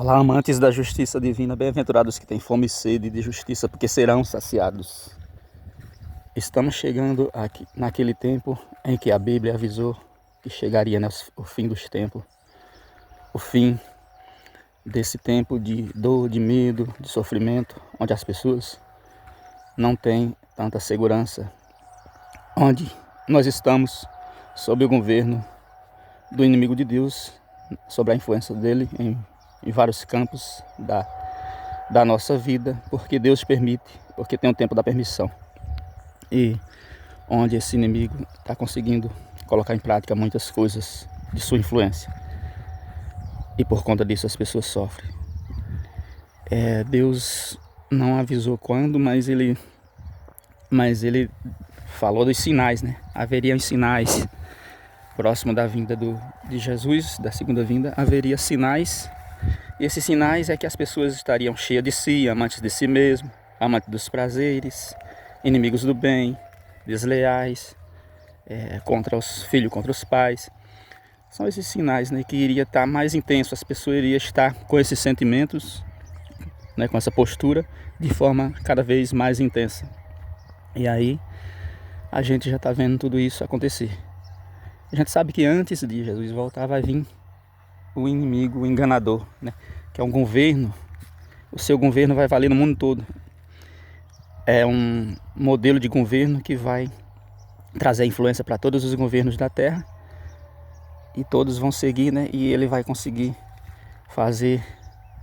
Olá, amantes da justiça divina, bem-aventurados que têm fome e sede de justiça, porque serão saciados. Estamos chegando aqui naquele tempo em que a Bíblia avisou que chegaria o fim dos tempos, o fim desse tempo de dor, de medo, de sofrimento, onde as pessoas não têm tanta segurança, onde nós estamos sob o governo do inimigo de Deus, sob a influência dele em vários campos da nossa vida, porque Deus permite, porque tem o tempo da permissão. E onde esse inimigo está conseguindo colocar em prática muitas coisas de sua influência. E por conta disso as pessoas sofrem. Deus não avisou quando, mas ele falou dos sinais, né? Haveriam sinais próximo da vinda de Jesus, da segunda vinda, haveria sinais. E esses sinais é que as pessoas estariam cheias de si, amantes de si mesmo, amantes dos prazeres, inimigos do bem, desleais, contra os filhos, contra os pais. São esses sinais, né, que iria estar mais intenso, as pessoas iriam estar com esses sentimentos, né, com essa postura, de forma cada vez mais intensa. E aí a gente já está vendo tudo isso acontecer. A gente sabe que antes de Jesus voltar vai vir o inimigo, o enganador, né? Que é um governo. O seu governo vai valer no mundo todo. É um modelo de governo que vai trazer influência para todos os governos da Terra. E todos vão seguir, né? E ele vai conseguir fazer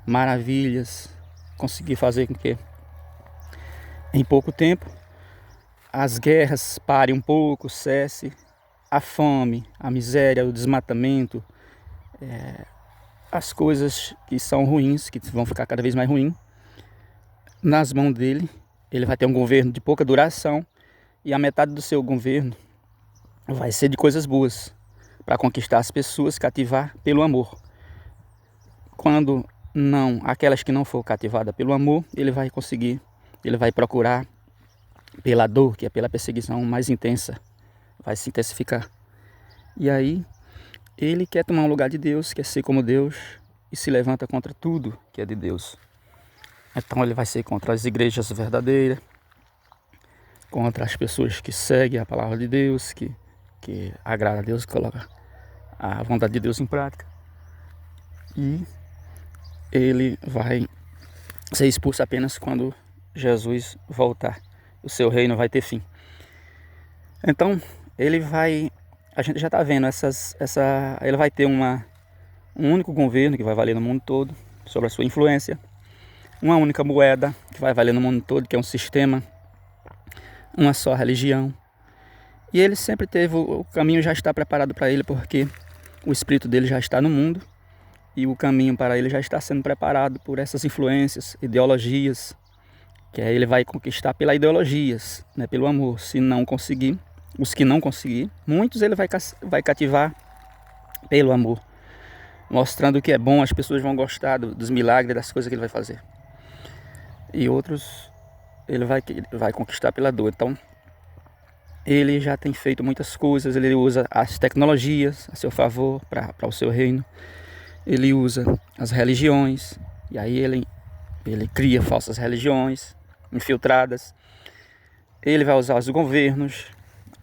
maravilhas, conseguir fazer com que em pouco tempo as guerras parem um pouco, cesse a fome, a miséria, o desmatamento, as coisas que são ruins, que vão ficar cada vez mais ruins, nas mãos dele. Ele vai ter um governo de pouca duração e a metade do seu governo vai ser de coisas boas, para conquistar as pessoas, cativar pelo amor. Quando não, aquelas que não for cativada pelo amor, ele vai procurar pela dor, que é pela perseguição mais intensa, vai se intensificar. E aí ele quer tomar um lugar de Deus, quer ser como Deus e se levanta contra tudo que é de Deus. Então ele vai ser contra as igrejas verdadeiras, contra as pessoas que seguem a palavra de Deus, que agrada a Deus, que coloca a vontade de Deus em prática. E ele vai ser expulso apenas quando Jesus voltar. O seu reino vai ter fim. Então a gente já está vendo ele vai ter um único governo que vai valer no mundo todo, sobre a sua influência, uma única moeda que vai valer no mundo todo, que é um sistema, uma só religião. E ele sempre teve, o caminho já está preparado para ele, porque o espírito dele já está no mundo e o caminho para ele já está sendo preparado por essas influências, ideologias, que aí ele vai conquistar pelas ideologias, né, pelo amor. Se não conseguir, os que não conseguir, muitos ele vai cativar pelo amor, mostrando que é bom, as pessoas vão gostar dos milagres, das coisas que ele vai fazer. E outros ele vai conquistar pela dor. Então ele já tem feito muitas coisas, ele usa as tecnologias a seu favor para o seu reino, ele usa as religiões, e aí ele cria falsas religiões infiltradas, ele vai usar os governos,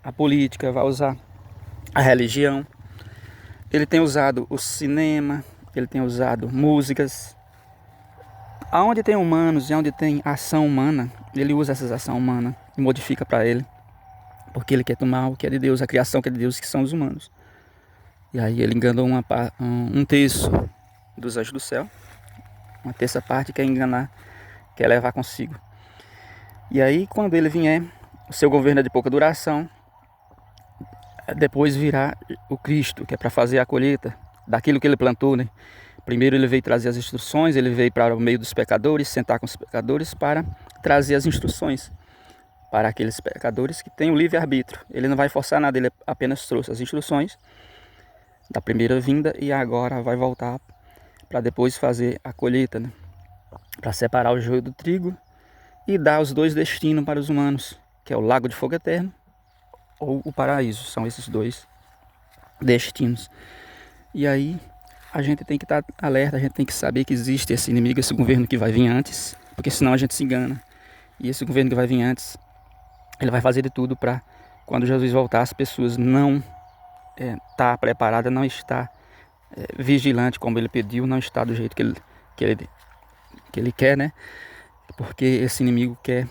a política, vai usar a religião, ele tem usado o cinema, ele tem usado músicas. Aonde tem humanos e onde tem ação humana, ele usa essas ações humanas e modifica para ele, porque ele quer tomar o que é de Deus, a criação que é de Deus, que são os humanos. E aí ele enganou um terço dos anjos do céu, uma terça parte quer enganar, quer levar consigo. E aí quando ele vier, o seu governo é de pouca duração, depois virá o Cristo, que é para fazer a colheita daquilo que ele plantou, né? Primeiro ele veio trazer as instruções, ele veio para o meio dos pecadores, sentar com os pecadores para trazer as instruções para aqueles pecadores que têm o livre-arbítrio. Ele não vai forçar nada, ele apenas trouxe as instruções da primeira vinda e agora vai voltar para depois fazer a colheita, né? Para separar o joio do trigo e dar os dois destinos para os humanos, que é o lago de fogo eterno ou o paraíso. São esses dois destinos. E aí a gente tem que estar alerta, a gente tem que saber que existe esse inimigo, esse governo que vai vir antes, porque senão a gente se engana. E esse governo que vai vir antes, ele vai fazer de tudo para, quando Jesus voltar, as pessoas não tá preparada, não está vigilante como ele pediu, não está do jeito que ele quer, né? Porque esse inimigo quer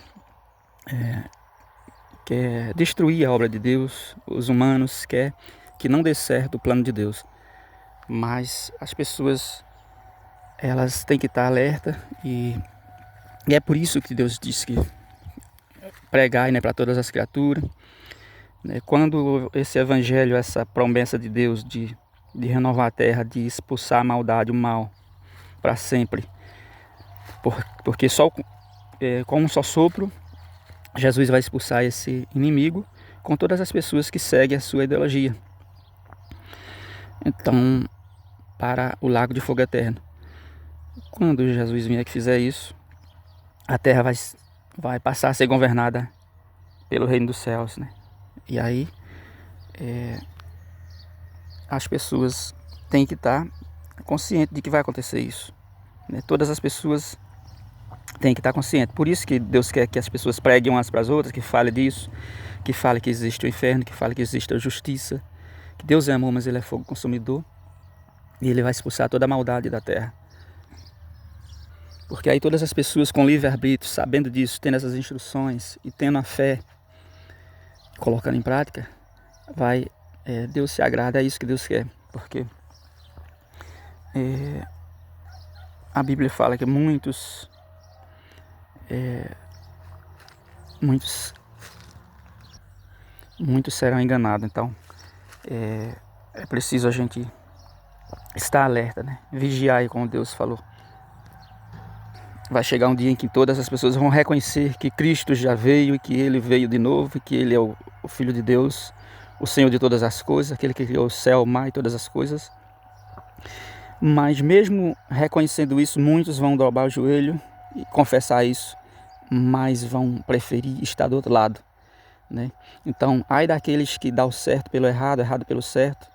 destruir a obra de Deus, os humanos, quer que não dê certo o plano de Deus. Mas as pessoas, elas têm que estar alerta e é por isso que Deus disse que pregai, né, para todas as criaturas. Quando esse evangelho, essa promessa de Deus de renovar a terra, de expulsar a maldade, o mal, para sempre, porque só com um só sopro, Jesus vai expulsar esse inimigo com todas as pessoas que seguem a sua ideologia. Então, para o lago de fogo eterno. Quando Jesus vier que fizer isso, a terra vai passar a ser governada pelo reino dos céus, né? E aí, as pessoas têm que estar conscientes de que vai acontecer isso, né? Todas as pessoas têm que estar conscientes. Por isso que Deus quer que as pessoas preguem umas para as outras, que falem disso, que falem que existe o inferno, que falem que existe a justiça, que Deus é amor, mas Ele é fogo consumidor, e Ele vai expulsar toda a maldade da terra. Porque aí todas as pessoas com livre-arbítrio, sabendo disso, tendo essas instruções e tendo a fé, colocando em prática, Deus se agrada, é isso que Deus quer. Porque a Bíblia fala que muitos serão enganados. Então é preciso a gente estar alerta, né? Vigiar aí, como Deus falou. Vai chegar um dia em que todas as pessoas vão reconhecer que Cristo já veio e que Ele veio de novo, e que Ele é o Filho de Deus, o Senhor de todas as coisas, aquele que criou o céu, o mar e todas as coisas. Mas mesmo reconhecendo isso, muitos vão dobrar o joelho e confessar isso, mas vão preferir estar do outro lado, né? Então, ai daqueles que dão o certo pelo errado, o errado pelo certo,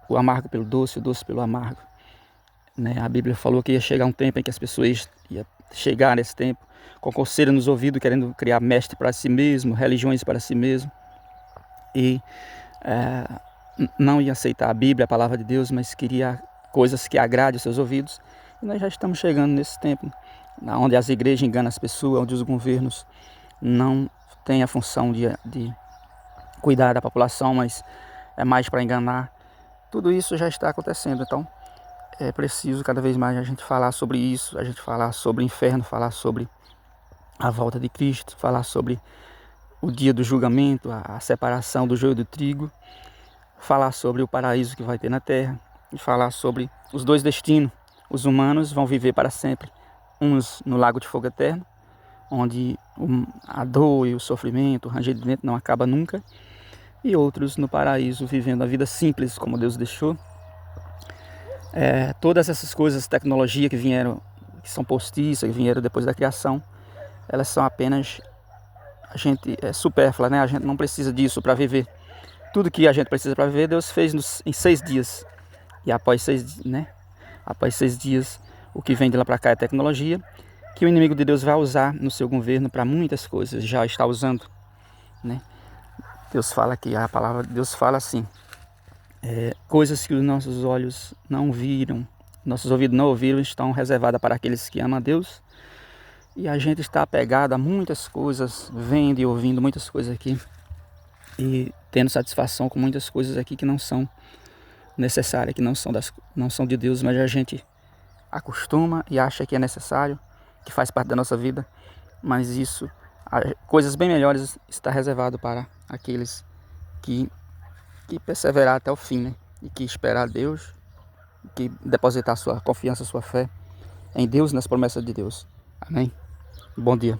o amargo pelo doce, o doce pelo amargo, né? A Bíblia falou que ia chegar um tempo em que as pessoas iam chegar nesse tempo com coceira nos ouvidos, querendo criar mestre para si mesmo, religiões para si mesmo, e não ia aceitar a Bíblia, a palavra de Deus, mas queria coisas que agradem os seus ouvidos. E nós já estamos chegando nesse tempo, onde as igrejas enganam as pessoas, onde os governos não têm a função de cuidar da população, mas é mais para enganar. Tudo isso já está acontecendo. Então é preciso cada vez mais a gente falar sobre isso, a gente falar sobre o inferno, falar sobre a volta de Cristo, falar sobre o dia do julgamento, a separação do joio do trigo, falar sobre o paraíso que vai ter na terra, e falar sobre os dois destinos. Os humanos vão viver para sempre, uns no lago de fogo eterno, onde a dor e o sofrimento, o ranger de dentro não acaba nunca, e outros no paraíso, vivendo a vida simples como Deus deixou. Todas essas coisas, tecnologia que vieram, que são postiças, que vieram depois da criação, elas são apenas supérflua, né? A gente não precisa disso para viver. Tudo que a gente precisa para viver, Deus fez em 6 dias. E após 6 dias, o que vem de lá para cá é tecnologia, que o inimigo de Deus vai usar no seu governo para muitas coisas, já está usando, né? Deus fala que a palavra de Deus fala assim, coisas que os nossos olhos não viram, nossos ouvidos não ouviram, estão reservadas para aqueles que amam a Deus. E a gente está apegado a muitas coisas, vendo e ouvindo muitas coisas aqui, e tendo satisfação com muitas coisas aqui que não são necessárias, que não são de Deus, mas a gente acostuma e acha que é necessário, que faz parte da nossa vida. Mas isso, coisas bem melhores, está reservado para aqueles que perseverar até o fim, né? E que esperar a Deus, que depositar sua confiança, sua fé em Deus, nas promessas de Deus. Amém? Bom dia.